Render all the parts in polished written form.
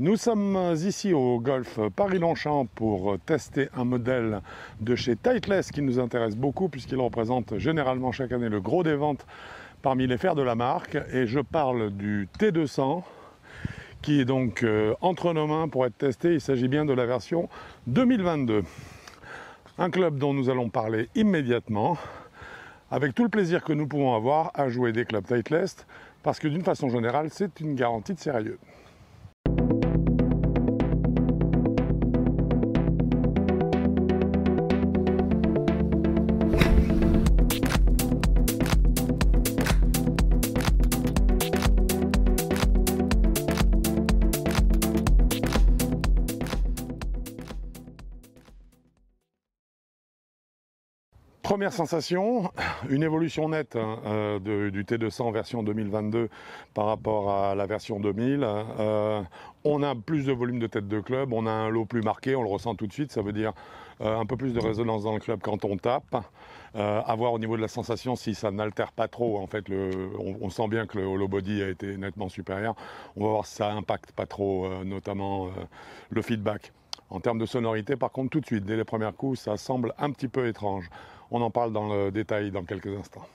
Nous sommes ici au golf Paris-Longchamp pour tester un modèle de chez Titleist qui nous intéresse beaucoup puisqu'il représente généralement chaque année le gros des ventes parmi les fers de la marque. Et je parle du T200 qui est donc entre nos mains pour être testé. Il s'agit bien de la version 2022. Un club dont nous allons parler immédiatement avec tout le plaisir que nous pouvons avoir à jouer des clubs Titleist parce que d'une façon générale, c'est une garantie de sérieux. Première sensation, une évolution nette du T200 version 2022 par rapport à la version 2000. On a plus de volume de tête de club, on a un lot plus marqué, on le ressent tout de suite, ça veut dire un peu plus de résonance dans le club quand on tape. À voir au niveau de la sensation si ça n'altère pas trop. En fait, on sent bien que le hollow body a été nettement supérieur. On va voir si ça impacte pas trop, notamment le feedback. En termes de sonorité, par contre, tout de suite, dès les premiers coups, ça semble un petit peu étrange. On en parle dans le détail dans quelques instants.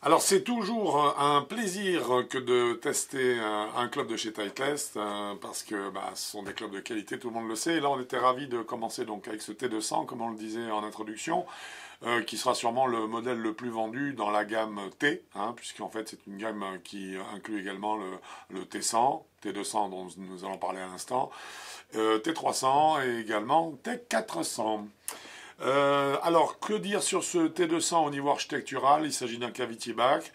Alors c'est toujours un plaisir que de tester un club de chez Titleist parce que ce sont des clubs de qualité, tout le monde le sait. Et là on était ravis de commencer donc avec ce T200 comme on le disait en introduction, qui sera sûrement le modèle le plus vendu dans la gamme T, puisqu'en fait c'est une gamme qui inclut également le T100, T200 dont nous allons parler à l'instant, T300 et également T400. Alors, que dire sur ce T200 au niveau architectural? Il s'agit d'un cavity back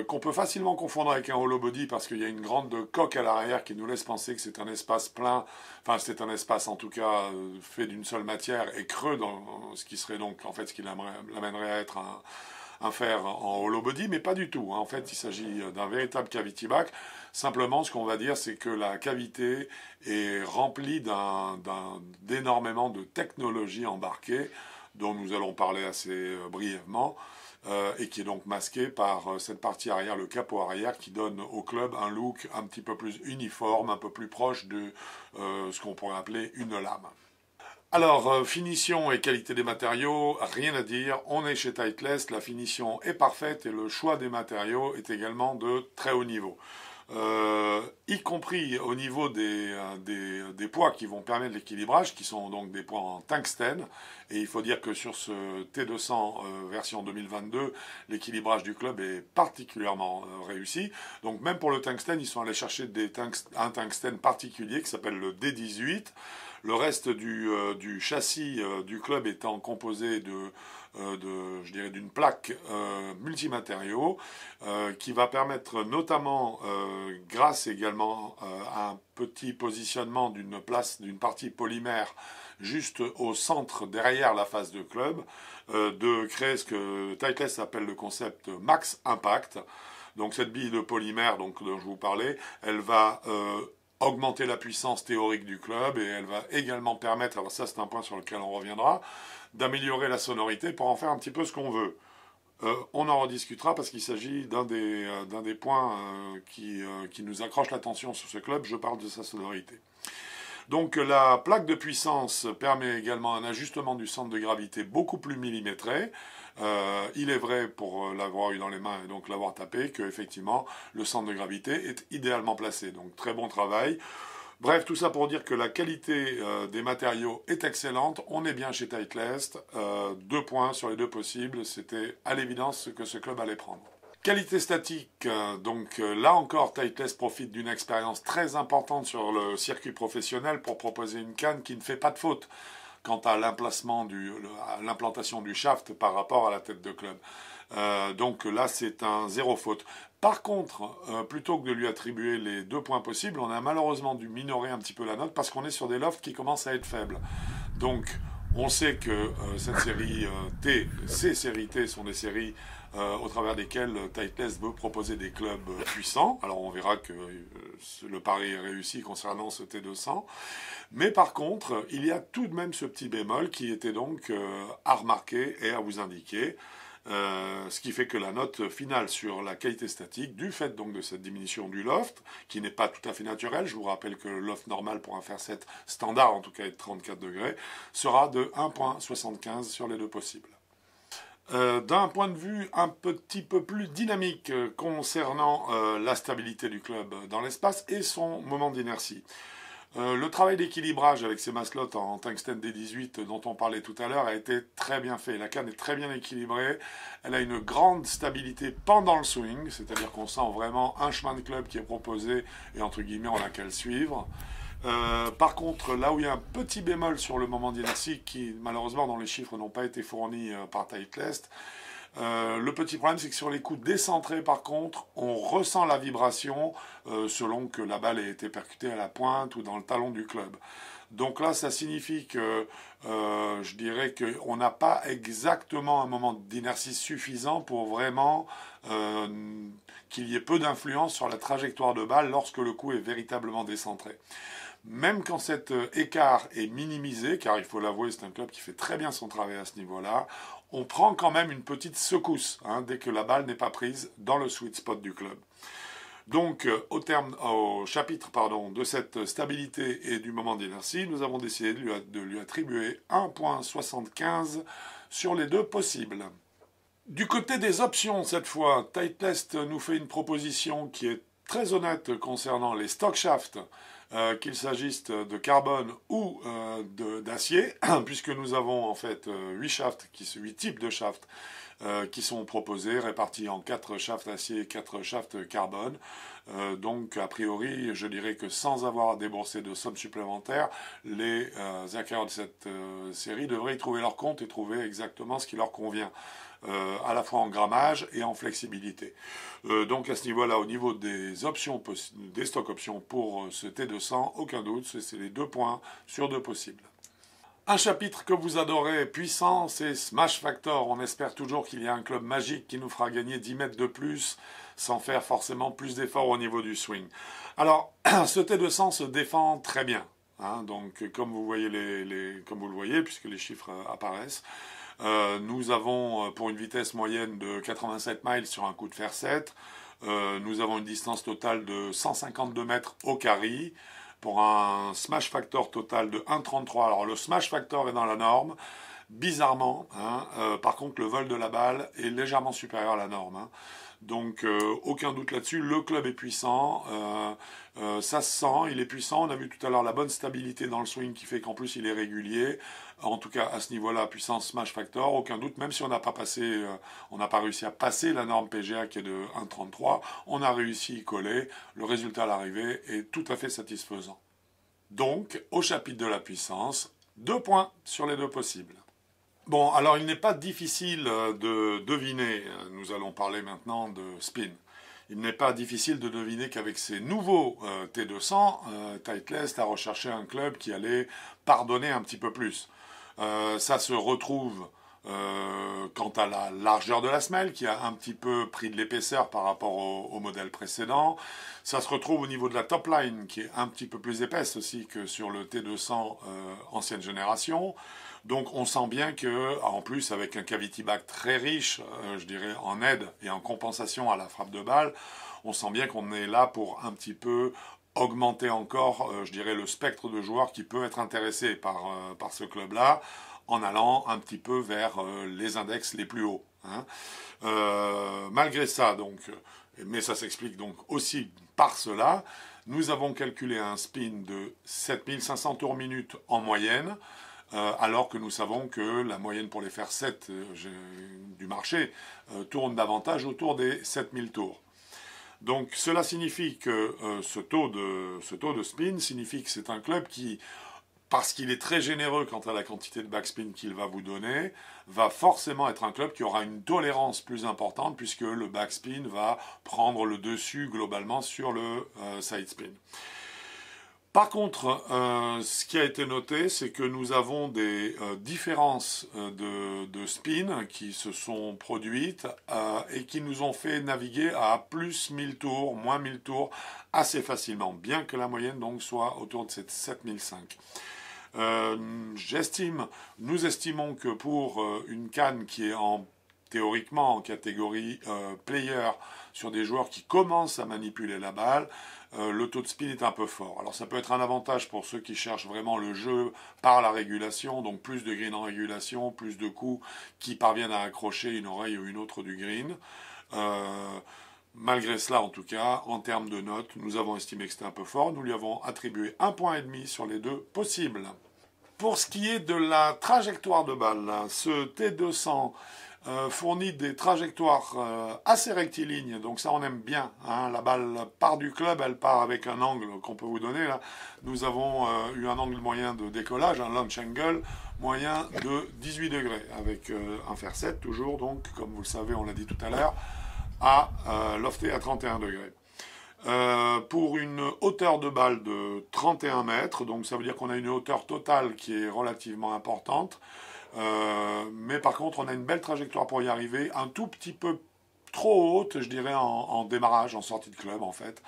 qu'on peut facilement confondre avec un hollow body parce qu'il y a une grande coque à l'arrière qui nous laisse penser que c'est un espace plein, enfin c'est un espace en tout cas fait d'une seule matière et creux dans ce qui serait donc en fait ce qui l'amènerait à être un fer en hollow body, mais pas du tout. En fait, il s'agit d'un véritable cavity back. Simplement, ce qu'on va dire, c'est que la cavité est remplie d'énormément de technologies embarquées, dont nous allons parler assez brièvement, et qui est donc masquée par cette partie arrière, le capot arrière, qui donne au club un look un petit peu plus uniforme, un peu plus proche de ce qu'on pourrait appeler une lame. Alors, finition et qualité des matériaux, rien à dire, on est chez Titleist, la finition est parfaite et le choix des matériaux est également de très haut niveau. Y compris au niveau des poids qui vont permettre l'équilibrage, qui sont donc des poids en tungstène. Et il faut dire que sur ce T200 version 2022, l'équilibrage du club est particulièrement réussi. Donc même pour le tungstène, ils sont allés chercher un tungstène particulier qui s'appelle le D18. Le reste du châssis du club étant composé d'une plaque multimatériaux qui va permettre notamment, grâce également à un petit positionnement d'une partie polymère juste au centre derrière la face de club, de créer ce que Titleist appelle le concept Max Impact. Donc cette bille de polymère dont je vous parlais, elle va augmenter la puissance théorique du club et elle va également permettre, alors ça c'est un point sur lequel on reviendra, d'améliorer la sonorité pour en faire un petit peu ce qu'on veut. On en rediscutera parce qu'il s'agit d'un des points qui nous accroche l'attention sur ce club, je parle de sa sonorité. Donc la plaque de puissance permet également un ajustement du centre de gravité beaucoup plus millimétré. Il est vrai, pour l'avoir eu dans les mains et donc l'avoir tapé, que effectivement le centre de gravité est idéalement placé. Donc très bon travail. Bref, tout ça pour dire que la qualité des matériaux est excellente. On est bien chez Titleist. 2 points sur les 2 possibles. C'était à l'évidence ce que ce club allait prendre. Qualité statique, donc là encore Titleist profite d'une expérience très importante sur le circuit professionnel pour proposer une canne qui ne fait pas de faute quant à l'implantation du shaft par rapport à la tête de club. Donc là c'est un 0 faute. Par contre, plutôt que de lui attribuer les 2 points possibles, on a malheureusement dû minorer un petit peu la note parce qu'on est sur des lofts qui commencent à être faibles. Donc on sait que cette série ces séries T sont des séries au travers desquelles Titleist veut proposer des clubs puissants. Alors on verra que le pari est réussi concernant ce T200. Mais par contre, il y a tout de même ce petit bémol qui était donc à remarquer et à vous indiquer. Ce qui fait que la note finale sur la qualité statique, du fait donc de cette diminution du loft, qui n'est pas tout à fait naturelle, je vous rappelle que le loft normal pour un fer-7 standard en tout cas est de 34 degrés, sera de 1,75 sur les deux possibles. D'un point de vue un petit peu plus dynamique concernant la stabilité du club dans l'espace et son moment d'inertie. Le travail d'équilibrage avec ces maslots en tungstène D18 dont on parlait tout à l'heure a été très bien fait. La canne est très bien équilibrée, elle a une grande stabilité pendant le swing, c'est-à-dire qu'on sent vraiment un chemin de club qui est proposé et entre guillemets on n'a qu'à le suivre. Par contre, là où il y a un petit bémol sur le moment d'inertie qui malheureusement dans les chiffres n'ont pas été fournis par Titleist, le petit problème, c'est que sur les coups décentrés, par contre, on ressent la vibration selon que la balle ait été percutée à la pointe ou dans le talon du club. Donc là, ça signifie que je dirais qu'on n'a pas exactement un moment d'inertie suffisant pour vraiment qu'il y ait peu d'influence sur la trajectoire de balle lorsque le coup est véritablement décentré. Même quand cet écart est minimisé, car il faut l'avouer, c'est un club qui fait très bien son travail à ce niveau-là, on prend quand même une petite secousse dès que la balle n'est pas prise dans le sweet spot du club. Donc, au chapitre de cette stabilité et du moment d'inertie, nous avons décidé de lui attribuer 1,75 sur les deux possibles. Du côté des options, cette fois, Titleist nous fait une proposition qui est très honnête concernant les stock shafts, qu'il s'agisse de carbone ou d'acier, puisque nous avons en fait 8 types de shafts qui sont proposés, répartis en 4 shafts acier et 4 shafts carbone. Donc, a priori, je dirais que sans avoir déboursé de sommes supplémentaires, les acquéreurs de cette série devraient y trouver leur compte et trouver exactement ce qui leur convient. À la fois en grammage et en flexibilité. Donc à ce niveau-là, au niveau des options, des stock options pour ce T200, aucun doute, c'est les 2 points sur 2 possibles. Un chapitre que vous adorez, puissant, c'est Smash Factor. On espère toujours qu'il y a un club magique qui nous fera gagner 10 mètres de plus, sans faire forcément plus d'efforts au niveau du swing. Alors, ce T200 se défend très bien. Donc, comme vous voyez comme vous le voyez, puisque les chiffres apparaissent, nous avons pour une vitesse moyenne de 87 miles sur un coup de fer 7, nous avons une distance totale de 152 mètres au carry, pour un smash factor total de 1,33. Alors le smash factor est dans la norme, bizarrement, par contre le vol de la balle est légèrement supérieur à la norme. Donc aucun doute là-dessus, le club est puissant, ça se sent, il est puissant, on a vu tout à l'heure la bonne stabilité dans le swing qui fait qu'en plus il est régulier, en tout cas à ce niveau-là, puissance smash factor, aucun doute, même si on n'a pas passé, on n'a pas réussi à passer la norme PGA qui est de 1,33, on a réussi à y coller, le résultat à l'arrivée est tout à fait satisfaisant. Donc, au chapitre de la puissance, 2 points sur les 2 possibles. Bon, alors il n'est pas difficile de deviner, nous allons parler maintenant de spin. Il n'est pas difficile de deviner qu'avec ces nouveaux T200, Titleist a recherché un club qui allait pardonner un petit peu plus. Ça se retrouve quant à la largeur de la semelle, qui a un petit peu pris de l'épaisseur par rapport au modèle précédent. Ça se retrouve au niveau de la top line, qui est un petit peu plus épaisse aussi que sur le T200 ancienne génération. Donc on sent bien que, en plus avec un cavity back très riche, je dirais en aide et en compensation à la frappe de balle, on sent bien qu'on est là pour un petit peu augmenter encore, je dirais, le spectre de joueurs qui peut être intéressé par ce club-là, en allant un petit peu vers les index les plus hauts. Malgré ça, donc, mais ça s'explique donc aussi par cela, nous avons calculé un spin de 7500 tours minute en moyenne, alors que nous savons que la moyenne pour les fer 7 du marché tourne davantage autour des 7000 tours. Donc cela signifie que ce taux de spin signifie que c'est un club qui, parce qu'il est très généreux quant à la quantité de backspin qu'il va vous donner, va forcément être un club qui aura une tolérance plus importante puisque le backspin va prendre le dessus globalement sur le side spin. Par contre, ce qui a été noté, c'est que nous avons des différences de spin qui se sont produites et qui nous ont fait naviguer à plus 1000 tours, moins 1000 tours assez facilement, bien que la moyenne donc soit autour de cette 7005. Nous estimons que pour une canne qui est en théoriquement en catégorie player sur des joueurs qui commencent à manipuler la balle, le taux de spin est un peu fort. Alors ça peut être un avantage pour ceux qui cherchent vraiment le jeu par la régulation, donc plus de green en régulation, plus de coups qui parviennent à accrocher une oreille ou une autre du green. Malgré cela, en tout cas, en termes de notes, nous avons estimé que c'était un peu fort. Nous lui avons attribué 1,5 point sur les deux possibles. Pour ce qui est de la trajectoire de balle, ce T200 fournit des trajectoires assez rectilignes, donc ça on aime bien. Hein. La balle part du club, elle part avec un angle qu'on peut vous donner. Là. Nous avons eu un angle moyen de décollage, un launch angle moyen de 18 degrés, avec un fer 7 toujours, donc comme vous le savez, on l'a dit tout à l'heure, à lofté à 31 degrés. Pour une hauteur de balle de 31 mètres, donc ça veut dire qu'on a une hauteur totale qui est relativement importante, mais par contre on a une belle trajectoire pour y arriver, un tout petit peu trop haute, je dirais, en démarrage, en sortie de club en fait.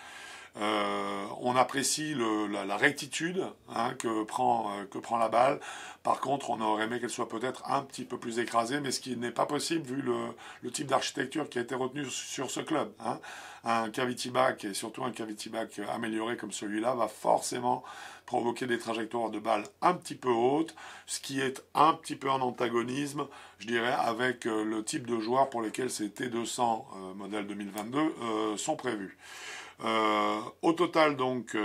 On apprécie la rectitude hein, que prend la balle. Par contre, on aurait aimé qu'elle soit peut-être un petit peu plus écrasée, mais ce qui n'est pas possible vu le type d'architecture qui a été retenu sur ce club. Hein. Un cavity back, et surtout un cavity back amélioré comme celui-là, va forcément provoquer des trajectoires de balles un petit peu hautes, ce qui est un petit peu en antagonisme, je dirais, avec le type de joueurs pour lesquels ces T200 modèle 2022 sont prévus. Au total, donc,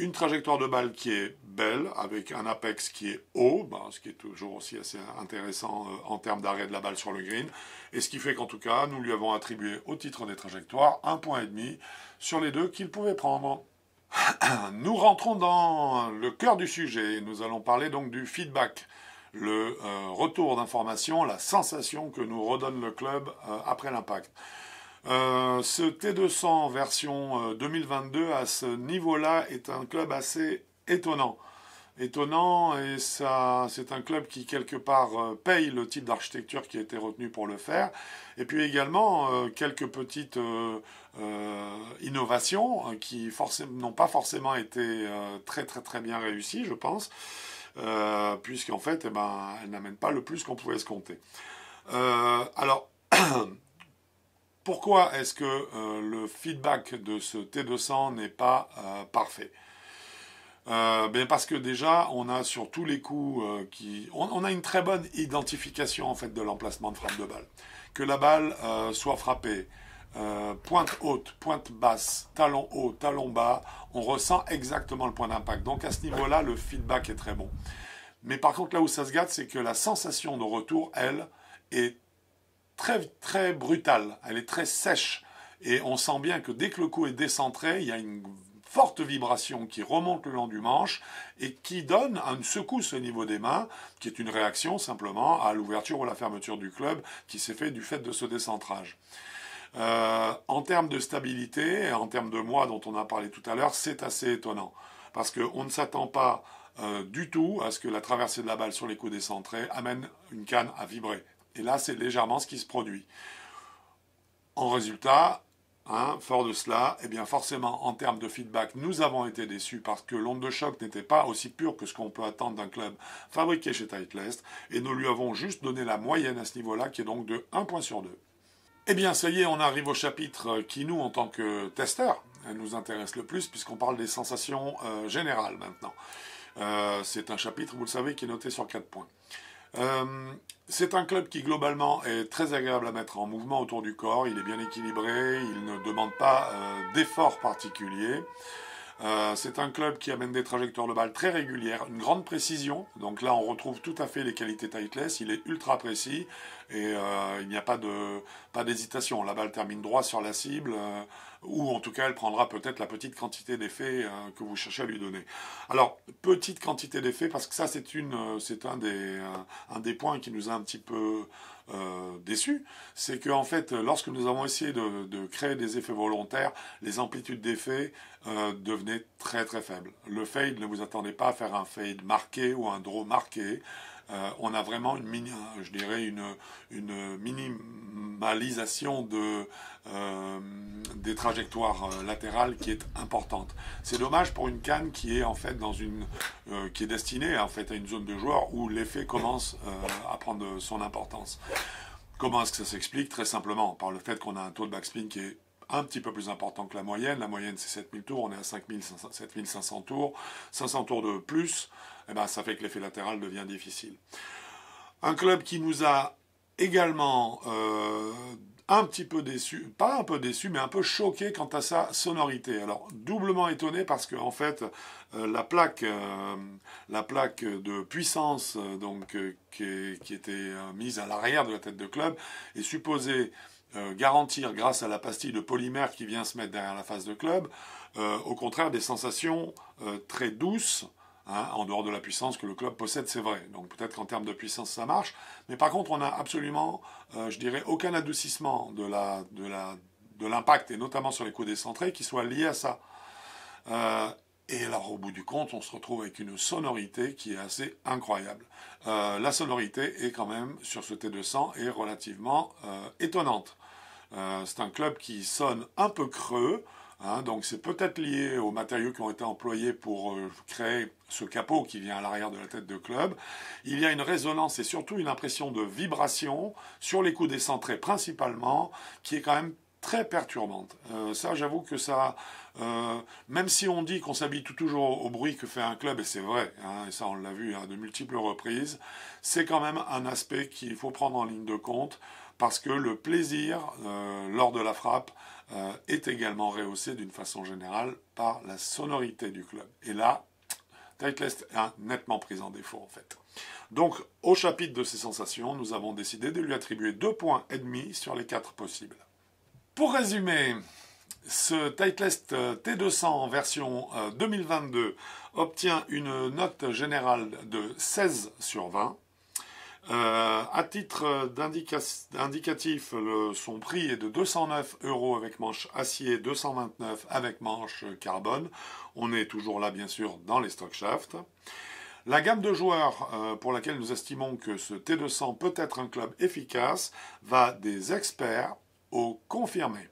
une trajectoire de balle qui est belle, avec un apex qui est haut, ce qui est toujours aussi assez intéressant en termes d'arrêt de la balle sur le green, et ce qui fait qu'en tout cas, nous lui avons attribué au titre des trajectoires 1,5 point sur les deux qu'il pouvait prendre. Nous rentrons dans le cœur du sujet, nous allons parler donc du feedback, le retour d'information, la sensation que nous redonne le club après l'impact. Ce T200 version 2022 à ce niveau-là est un club assez étonnant. Étonnant, et ça, c'est un club qui quelque part paye le type d'architecture qui a été retenu pour le faire. Et puis également quelques petites innovations qui n'ont pas forcément été très bien réussies, je pense, puisqu'en fait, elles n'amènent pas le plus qu'on pouvait escompter. Alors, pourquoi est-ce que le feedback de ce T200 n'est pas parfait? Parce que déjà, on a sur tous les coups on a une très bonne identification en fait de l'emplacement de frappe de balle. Que la balle soit frappée pointe haute, pointe basse, talon haut, talon bas, on ressent exactement le point d'impact. Donc à ce niveau-là, le feedback est très bon. Mais par contre, là où ça se gâte, c'est que la sensation de retour, elle, est très brutale, elle est très sèche. Et on sent bien que dès que le coup est décentré, il y a une forte vibration qui remonte le long du manche et qui donne une secousse au niveau des mains, qui est une réaction simplement à l'ouverture ou la fermeture du club qui s'est fait du fait de ce décentrage. En termes de stabilité, en termes de moi dont on a parlé tout à l'heure, c'est assez étonnant. Parce qu'on ne s'attend pas du tout à ce que la traversée de la balle sur les coups décentrés amène une canne à vibrer. Et là, c'est légèrement ce qui se produit. En résultat, fort de cela, forcément, en termes de feedback, nous avons été déçus parce que l'onde de choc n'était pas aussi pure que ce qu'on peut attendre d'un club fabriqué chez Titleist, et nous lui avons juste donné la moyenne à ce niveau-là, qui est donc de 1 point sur 2. Eh bien, ça y est, on arrive au chapitre qui, nous, en tant que testeurs, nous intéresse le plus, puisqu'on parle des sensations générales maintenant. C'est un chapitre, vous le savez, qui est noté sur 4 points. C'est un club qui globalement est très agréable à mettre en mouvement autour du corps, il est bien équilibré, il ne demande pas d'efforts particuliers. C'est un club qui amène des trajectoires de balle très régulières, une grande précision, donc là on retrouve tout à fait les qualités Titleist, il est ultra précis et il n'y a pas d'hésitation, la balle termine droit sur la cible, ou en tout cas elle prendra peut-être la petite quantité d'effet que vous cherchez à lui donner. Alors, petite quantité d'effet, parce que ça c'est un des points qui nous a un petit peu déçus, c'est qu'en fait, lorsque nous avons essayé de créer des effets volontaires, les amplitudes d'effet devenaient très faibles. Le fade, ne vous attendez pas à faire un fade marqué ou un draw marqué. On a vraiment une minimalisation des trajectoires latérales qui est importante. C'est dommage pour une canne qui est en fait qui est destinée en fait à une zone de joueur où l'effet commence à prendre son importance. Comment est-ce que ça s'explique? Très simplement, par le fait qu'on a un taux de backspin qui est un petit peu plus important que la moyenne. La moyenne, c'est 7000 tours, on est à 7500 tours. 500 tours de plus, eh ben, ça fait que l'effet latéral devient difficile. Un club qui nous a également un petit peu déçu, pas un peu déçu, mais un peu choqué quant à sa sonorité. Alors, doublement étonné parce que, en fait, la plaque de puissance qui était mise à l'arrière de la tête de club est supposée garantir, grâce à la pastille de polymère qui vient se mettre derrière la face de club, au contraire des sensations très douces, hein, en dehors de la puissance que le club possède, c'est vrai. Donc peut-être qu'en termes de puissance, ça marche. Mais par contre, on n'a absolument, je dirais, aucun adoucissement de l'impact, et notamment sur les coups décentrés, qui soit lié à ça. Et alors, au bout du compte, on se retrouve avec une sonorité qui est assez incroyable. La sonorité est quand même, sur ce T200, est relativement étonnante. C'est un club qui sonne un peu creux, hein, donc c'est peut-être lié aux matériaux qui ont été employés pour créer ce capot qui vient à l'arrière de la tête de club. Il y a une résonance et surtout une impression de vibration sur les coups décentrés principalement, qui est quand même très perturbante. Ça, j'avoue que ça, même si on dit qu'on s'habitue toujours au bruit que fait un club, et c'est vrai, hein, et ça on l'a vu à de multiples reprises, c'est quand même un aspect qu'il faut prendre en ligne de compte, parce que le plaisir lors de la frappe est également rehaussé d'une façon générale par la sonorité du club. Et là, Titleist est nettement pris en défaut en fait. Donc, au chapitre de ces sensations, nous avons décidé de lui attribuer 2,5 points sur les 4 possibles. Pour résumer, ce Titleist T200 version 2022 obtient une note générale de 16 sur 20. À titre d'indicatif, son prix est de 209 € avec manche acier, 229 avec manche carbone. On est toujours là, bien sûr, dans les stock shafts. La gamme de joueurs pour laquelle nous estimons que ce T200 peut être un club efficace va des experts aux confirmés.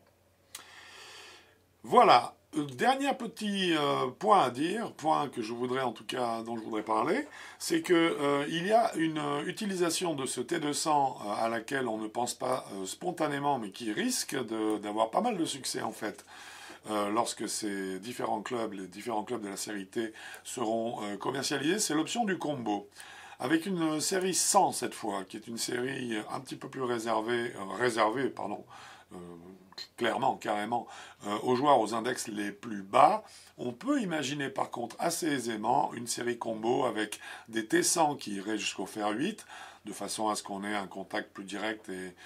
Voilà. Dernier petit point à dire, point que je voudrais en tout cas, dont je voudrais parler, c'est que il y a une utilisation de ce T200 à laquelle on ne pense pas spontanément, mais qui risque d'avoir pas mal de succès en fait, lorsque ces différents clubs, les différents clubs de la série T seront commercialisés, c'est l'option du combo. Avec une série 100 cette fois, qui est une série un petit peu plus réservée, clairement, carrément, aux joueurs aux index les plus bas, on peut imaginer par contre assez aisément une série combo avec des T100 qui iraient jusqu'au fer 8, de façon à ce qu'on ait un contact plus direct et,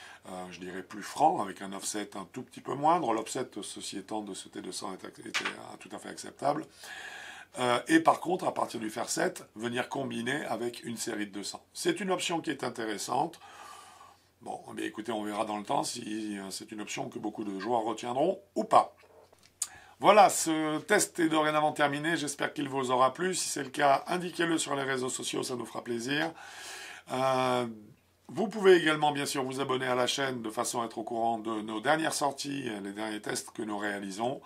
je dirais, plus franc, avec un offset un tout petit peu moindre. L'offset, ceci étant, de ce T200 était tout à fait acceptable. Et par contre, à partir du fer 7, venir combiner avec une série de 200. C'est une option qui est intéressante. Bon, eh écoutez, on verra dans le temps si c'est une option que beaucoup de joueurs retiendront ou pas. Voilà, ce test est dorénavant terminé. J'espère qu'il vous aura plu. Si c'est le cas, indiquez-le sur les réseaux sociaux, ça nous fera plaisir. Vous pouvez également, bien sûr, vous abonner à la chaîne de façon à être au courant de nos dernières sorties, les derniers tests que nous réalisons.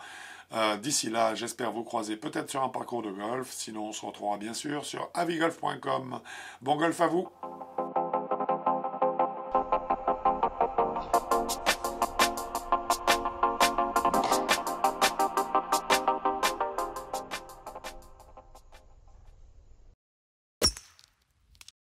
D'ici là, j'espère vous croiser peut-être sur un parcours de golf. Sinon, on se retrouvera bien sûr sur avigolf.com. Bon golf à vous!